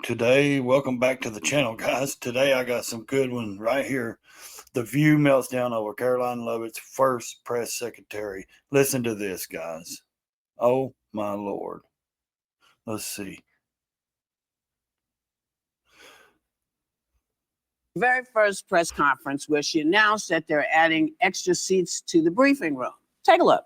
Today, welcome back to the channel, guys. Today I got some good one right here. The View melts down over Caroline Lovett's first press secretary. Listen to this, guys. Oh my Lord. Let's see. Very first press conference where she announced that they're adding extra seats to the briefing room. Take a look.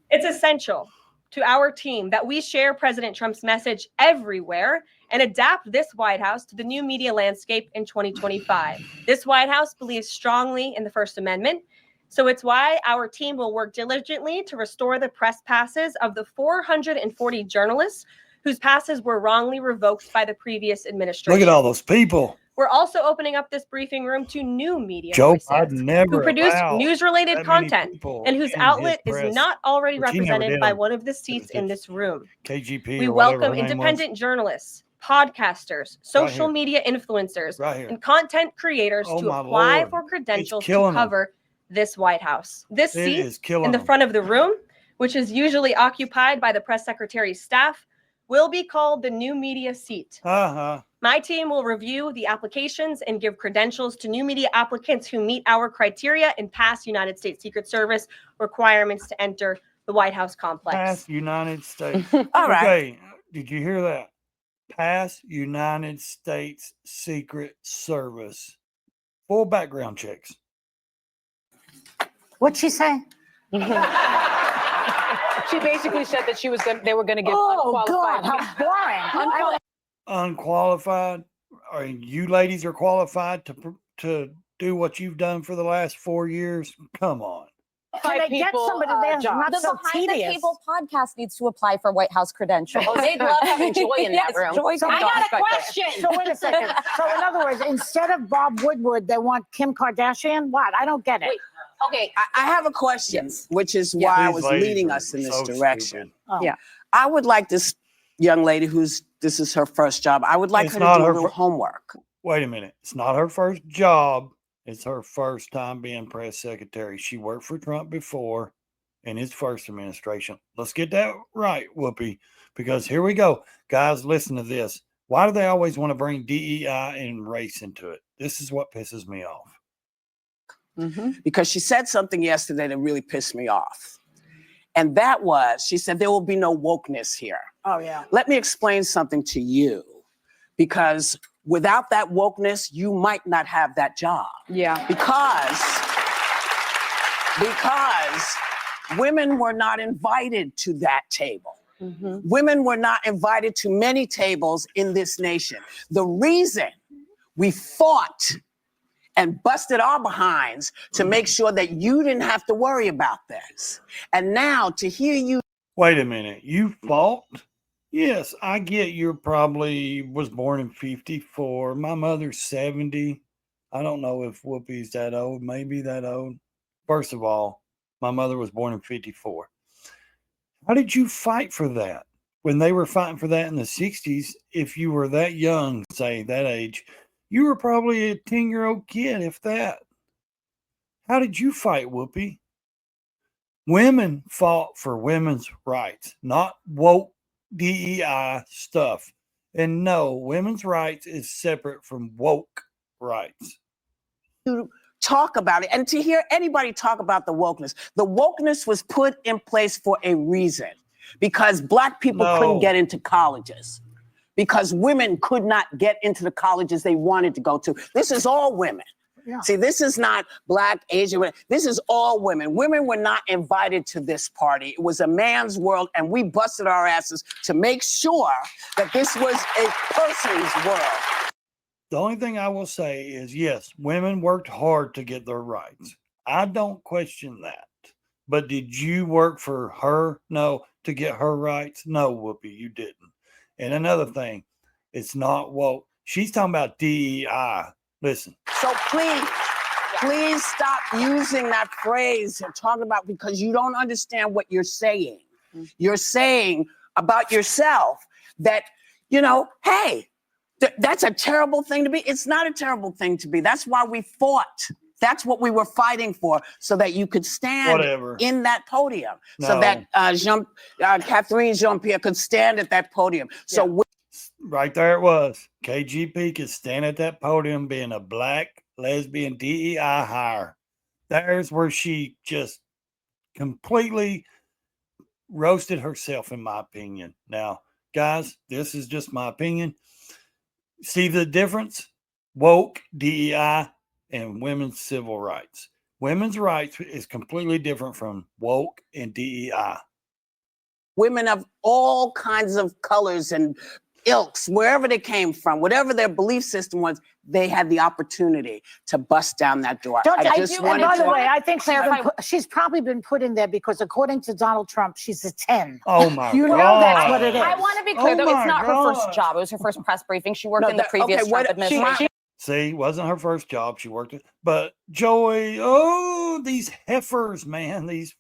It's essential to our team that we share President Trump's message everywhere and adapt this White House to the new media landscape in 2025. This White House believes strongly in the First Amendment, so it's why our team will work diligently to restore the press passes of the 440 journalists whose passes were wrongly revoked by the previous administration. Look at all those people. We're also opening up this briefing room to new media Joe voices Biden never who produce allowed news-related that many content people and whose in outlet his is press, not already which he never represented did by them. one of the seats in this room. KGP We or whatever welcome her name was. independent journalists, podcasters, social here. media influencers, Right here. and content creators Oh to my apply Lord. for credentials It's to killing 'em. cover this White House. This It seat is killing in the 'em. front of the room, which is usually occupied by the press secretary's staff, will be called the new media seat. My team will review the applications and give credentials to new media applicants who meet our criteria and pass United States Secret Service requirements to enter the White House complex. Pass United States. All right. Okay, did you hear that? Pass United States Secret Service. Full background checks. What'd she say? She basically said that they were going to give Oh, unqualified. God, how boring. Unqualified. Or you ladies are qualified to do what you've done for the last 4 years? Come on. Can they get somebody there who's not The so Behind the tedious? Table podcast needs to apply for White House credentials. Oh, they'd love having Joy in that Yes, room. Joy's I on got top a right there. question. So wait a second. So in other words, instead of Bob Woodward, they want Kim Kardashian? What? I don't get it. Wait. Okay. I have a question, which is why I These was ladies leading are us in this so direction. stupid. Yeah. I would like this young lady this is her first job. I would like It's her to not do a her little homework. Wait a minute. It's not her first job. It's her first time being press secretary. She worked for Trump before in his first administration. Let's get that right, Whoopi, because here we go. Guys, listen to this. Why do they always want to bring DEI and race into it? This is what pisses me off. Because she said something yesterday that really pissed me off. And that was, she said, there will be no wokeness here. Oh, yeah. Let me explain something to you, because without that wokeness, you might not have that job. Yeah. Because women were not invited to that table. Women were not invited to many tables in this nation. The reason we fought and busted our behinds to make sure that you didn't have to worry about this. And now to hear you. Wait a minute. You fought? Yes, I get you probably was born in 54. My mother's 70. I don't know if Whoopi's that old, maybe that old. First of all, my mother was born in 54. How did you fight for that? When they were fighting for that in the 60s, if you were that young, say that age, you were probably a 10-year-old kid, if that. How did you fight, Whoopi? Women fought for women's rights, not woke DEI stuff. And no, women's rights is separate from woke rights. Talk about it and to hear anybody talk about the wokeness was put in place for a reason, because Black people couldn't get into colleges, because women could not get into the colleges they wanted to go to. This is all women. Yeah. See, this is not Black, Asian, this is all women. Women were not invited to this party. It was a man's world, and we busted our asses to make sure that this was a person's world. The only thing I will say is, yes, women worked hard to get their rights. I don't question that. But did you work for her? No. To get her rights? No, Whoopi, you didn't. And another thing, it's not woke. She's talking about DEI. Listen. So please stop using that phrase and talking about, because you don't understand what you're saying. You're saying about yourself that, hey, that's a terrible thing to be. It's not a terrible thing to be. That's why we fought. That's what we were fighting for, so that you could stand in that podium, so that Catherine Jean-Pierre could stand at that podium. So Right there it was. KGP could stand at that podium being a black lesbian DEI hire. There's where she just completely roasted herself, in my opinion. Now, guys, this is just my opinion. See the difference? Woke, DEI, and women's civil rights. Women's rights is completely different from woke and DEI. Women of all kinds of colors and ilks, wherever they came from, whatever their belief system was, they had the opportunity to bust down that door. Don't I I just do, wanted and by to the way, I think clarify- she's probably been put in there because according to Donald Trump, she's a 10. Oh my You know God. that's what it is. I want to be clear, Oh though, it's my not her first gosh. job. It was her first press briefing. She worked No, in the that- previous okay, Trump what- administration. See, wasn't her first job. She worked it. But Joey, oh, these heifers, man. These,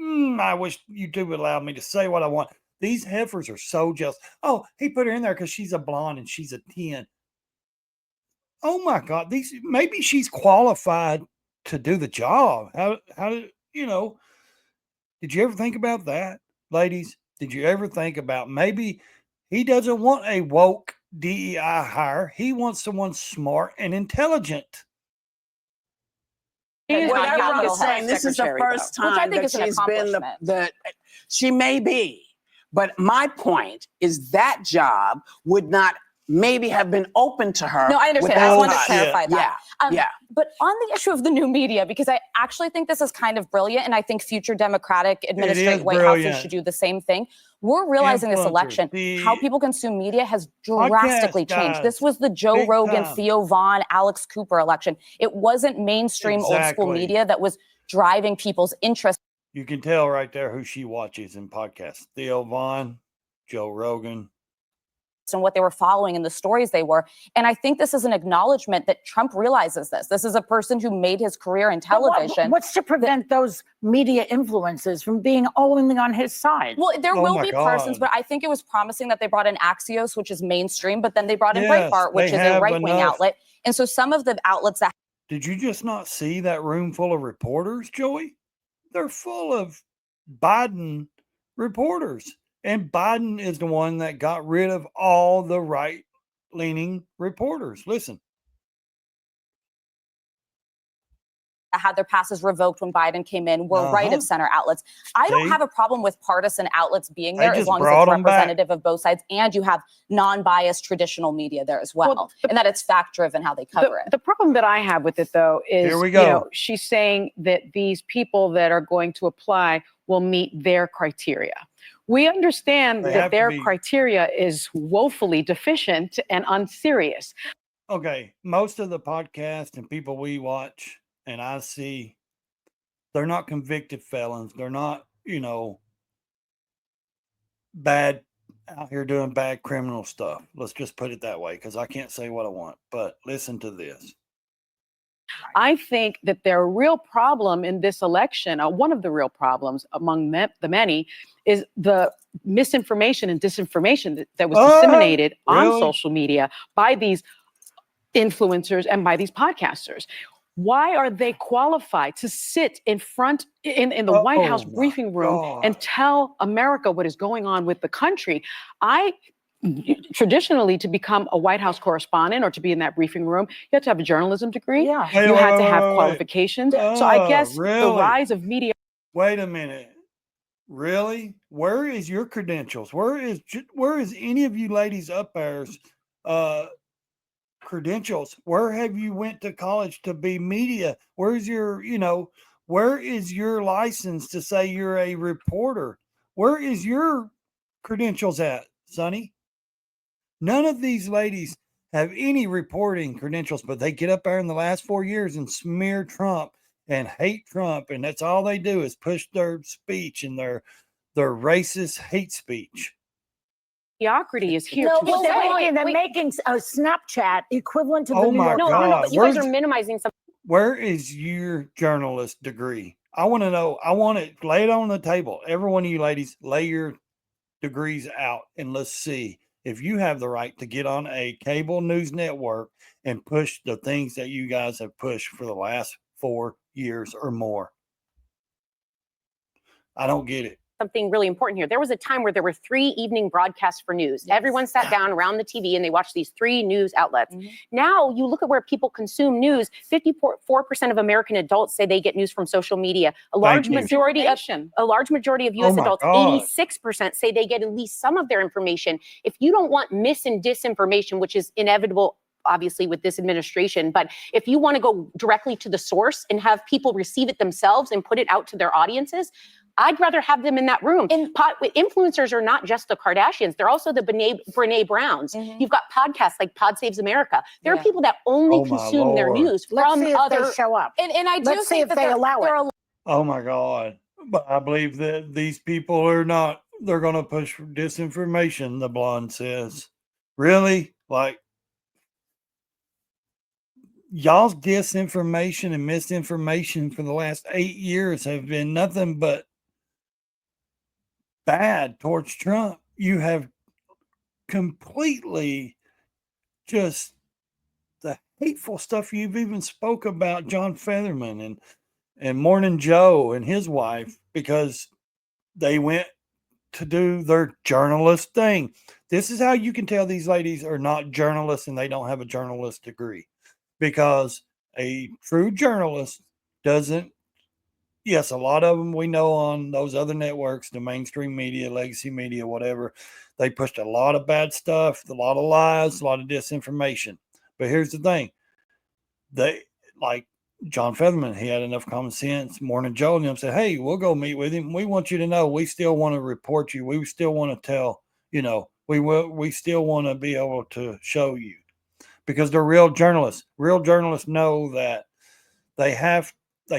I wish YouTube would allow me to say what I want. These heifers are so jealous. Oh, he put her in there because she's a blonde and she's a 10. Oh my God. These, maybe she's qualified to do the job. How did, did you ever think about that, ladies? Did you ever think about maybe he doesn't want a woke DEI hire? He wants someone smart and intelligent. She is Whatever not I'm Capitol saying, this is the Secretary, first though. Which I time think that is an she's been accomplishment. she may be, but my point is that job would not maybe have been open to her. No, I understand. I without just wanted to us. clarify that. Yeah. But on the issue of the new media, because I actually think this is kind of brilliant, and I think future Democratic administrative White Houses should do the same thing. We're realizing this Influencers, election, the how people consume media has drastically changed. guys, This was the Joe big Rogan, time. Theo Vaughn, Alex Cooper election. It wasn't mainstream old school Exactly. media that was driving people's interest You can tell right there who she watches in podcasts. Theo Vaughn, Joe Rogan. and what they were following and the stories they were. And I think this is an acknowledgement that Trump realizes this. This is a person who made his career in television. What's to prevent those media influences from being only on his side? Well, there Oh will my be God. persons, but I think it was promising that they brought in Axios, which is mainstream, but then they brought in Yes, Breitbart, which they is a have right-wing enough. outlet. And so some of the outlets that Did you just not see that room full of reporters, Joey? They're full of Biden reporters. And Biden is the one that got rid of all the right-leaning reporters. Listen. had their passes revoked when Biden came in were right Uh-huh. of center outlets. I don't See? have a problem with partisan outlets being They there as just long as brought it's 'em back. representative of both sides and you have non-biased traditional media there as well. And that it's fact-driven how they cover it. The problem that I have with it, though, is Here we go. she's saying that these people that are going to apply will meet their criteria. We understand They have that to their be- criteria is woefully deficient and unserious. Okay, most of the podcasts and people we watch and I see, they're not convicted felons. They're not, bad out here doing bad criminal stuff. Let's just put it that way because I can't say what I want. But listen to this. I think that their real problem in this election, one of the real problems among the many, is the misinformation and disinformation that was disseminated on really? social media by these influencers and by these podcasters. Why are they qualified to sit in front in the White House my briefing room God. and tell America what is going on with the country? Traditionally, to become a White House correspondent or to be in that briefing room, you had to have a journalism degree. Yeah. You had to have Wait. qualifications. So I guess the really? rise of media. Wait a minute. Really? Where is your credentials? Where is any of you ladies up there's credentials? Where have you went to college to be media? Where's your, where is your license to say you're a reporter? Where is your credentials at, Sonny? None of these ladies have any reporting credentials, but they get up there in the last 4 years and smear Trump and hate Trump, and that's all they do is push their speech and their racist hate speech. Mediocrity is here No, to well, stay. They're making a Snapchat equivalent to the Oh New my York God. Times. But you guys are minimizing something. Where is your journalist degree? I want to know. I want it. Lay it on the table. Every one of you ladies, lay your degrees out and let's see if you have the right to get on a cable news network and push the things that you guys have pushed for the last 4 years or more. I don't get it. something really important here. There was a time where there were 3 evening broadcasts for news. Yes. Everyone sat down around the TV and they watched these 3 news outlets. Mm-hmm. Now you look at where people consume news. 54% of American adults say they get news from social media. A large majority of U.S. adults, 86% say they get at least some of their information. If you don't want mis and disinformation, which is inevitable, obviously, with this administration, but if you want to go directly to the source and have people receive it themselves and put it out to their audiences, I'd rather have them in that room. And influencers are not just the Kardashians. They're also the Brene Browns. Mm-hmm. You've got podcasts like Pod Saves America. There are people that only consume their news from other... They show up. And I do think that they allow it. Oh, my God. But I believe that these people are not... They're going to push disinformation, the blonde says. Really? Like... Y'all's disinformation and misinformation for the last 8 years have been nothing but bad towards Trump. You have completely just the hateful stuff. You've even spoke about John Fetherman and Morning Joe and his wife because they went to do their journalist thing. This is how you can tell these ladies are not journalists and they don't have a journalist degree. Because a true journalist doesn't, yes, a lot of them we know on those other networks, the mainstream media, legacy media, whatever, they pushed a lot of bad stuff, a lot of lies, a lot of disinformation. But here's the thing. They, like John Fetherman, he had enough common sense. Morning Joe and them said, hey, we'll go meet with him. We want you to know we still want to report you. We still want to tell, we still want to be able to show you. Because they're real journalists. Real journalists know that they're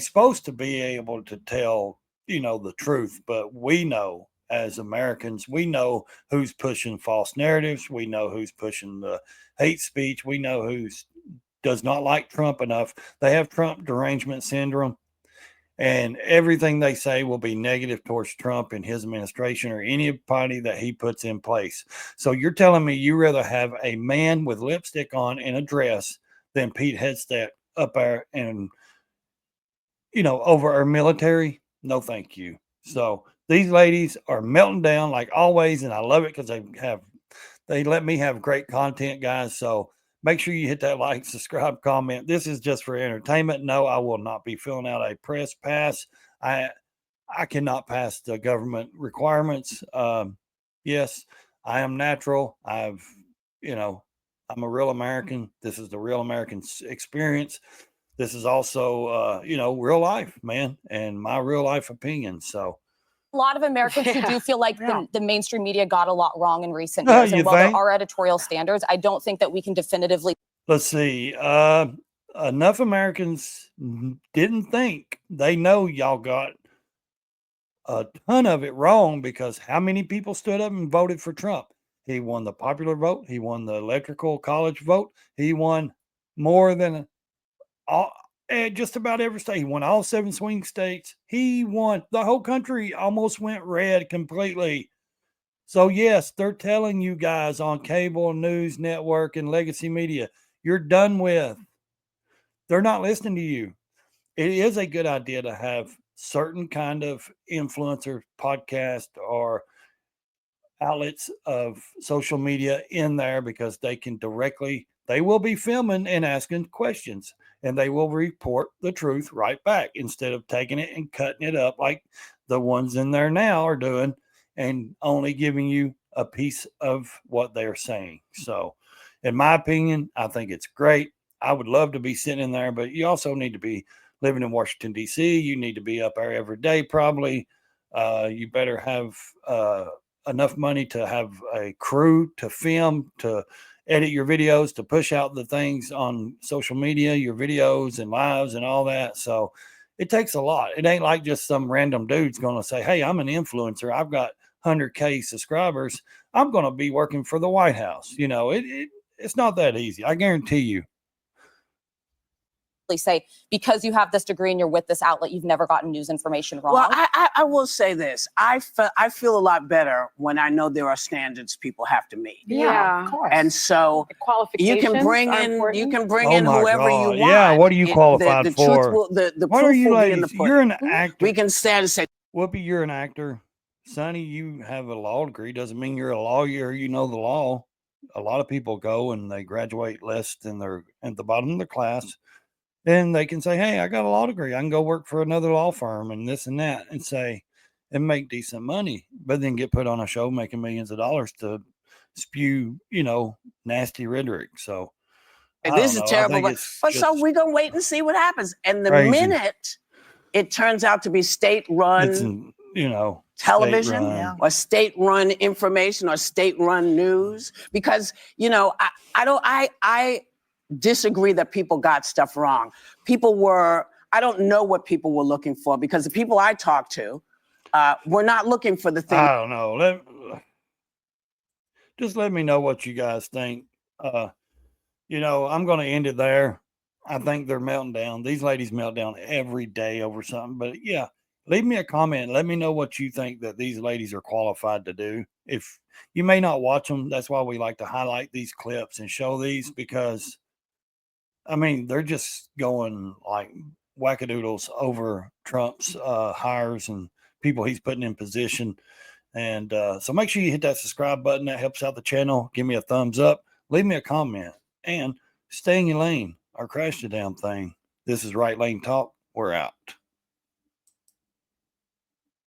supposed to be able to tell, the truth. But we know as Americans, we know who's pushing false narratives. We know who's pushing the hate speech. We know who does not like Trump enough. They have Trump derangement syndrome. And everything they say will be negative towards Trump and his administration or anybody that he puts in place. So you're telling me you rather have a man with lipstick on in a dress than Pete Hegseth up there and, over our military? No, thank you. So these ladies are melting down like always. And I love it because they let me have great content, guys. So make sure you hit that like, subscribe, comment. This is just for entertainment. No, I will not be filling out a press pass. I cannot pass the government requirements. Yes, I am natural. I'm a real American. This is the real American experience. This is also, real life, man, and my real life opinion. So. A lot of Americans who do feel like the mainstream media got a lot wrong in recent years. And while there are editorial standards, I don't think that we can definitively. Let's see. Enough Americans didn't think. They know y'all got a ton of it wrong because how many people stood up and voted for Trump? He won the popular vote. He won the electoral college vote. He won more than just about every state. He won all 7 swing states. He won. The whole country almost went red completely. So, yes, they're telling you guys on cable news network and legacy media, you're done with. They're not listening to you. It is a good idea to have certain kind of influencer podcast or outlets of social media in there because they will be filming and asking questions. And they will report the truth right back instead of taking it and cutting it up like the ones in there now are doing and only giving you a piece of what they're saying. So, in my opinion, I think it's great. I would love to be sitting in there, but you also need to be living in Washington, D.C. You need to be up there every day, probably. You better have enough money to have a crew to film, to edit your videos, to push out the things on social media, your videos and lives and all that. So it takes a lot. It ain't like just some random dude's going to say, hey, I'm an influencer. I've got 100K subscribers. I'm going to be working for the White House. It's not that easy. I guarantee you. Say because you have this degree and you're with this outlet, you've never gotten news information wrong. Well, I will say this. I feel a lot better when I know there are standards people have to meet. Yeah, of course. And so qualifications you can bring in whoever you want. Yeah, what are you qualified the for? Truth will, the what proof are you will ladies? be in the pudding. You're an actor. We can stand and say, Whoopi, you're an actor. Sonny, you have a law degree doesn't mean you're a lawyer. You know the law. A lot of people go and they graduate less than they're at the bottom of the class. Then they can say, hey, I got a law degree. I can go work for another law firm and this and that and say, and make decent money, but then get put on a show making millions of dollars to spew, nasty rhetoric. So And this is terrible. But so we're going to wait and see what happens. And the minute it turns out to be state-run, television or state-run information or state-run news, because, I disagree that people got stuff wrong. I don't know what people were looking for, because the people I talked to were not looking for the thing. I don't know. Just let me know what you guys think. I'm going to end it there. I think they're melting down. These ladies melt down every day over something. But yeah, leave me a comment. Let me know what you think that these ladies are qualified to do. If you may not watch them, that's why we like to highlight these clips and show these, because they're just going like wackadoodles over Trump's hires and people he's putting in position. And so make sure you hit that subscribe button. That helps out the channel. Give me a thumbs up. Leave me a comment. And stay in your lane or crash the damn thing. This is Right Lane Talk. We're out.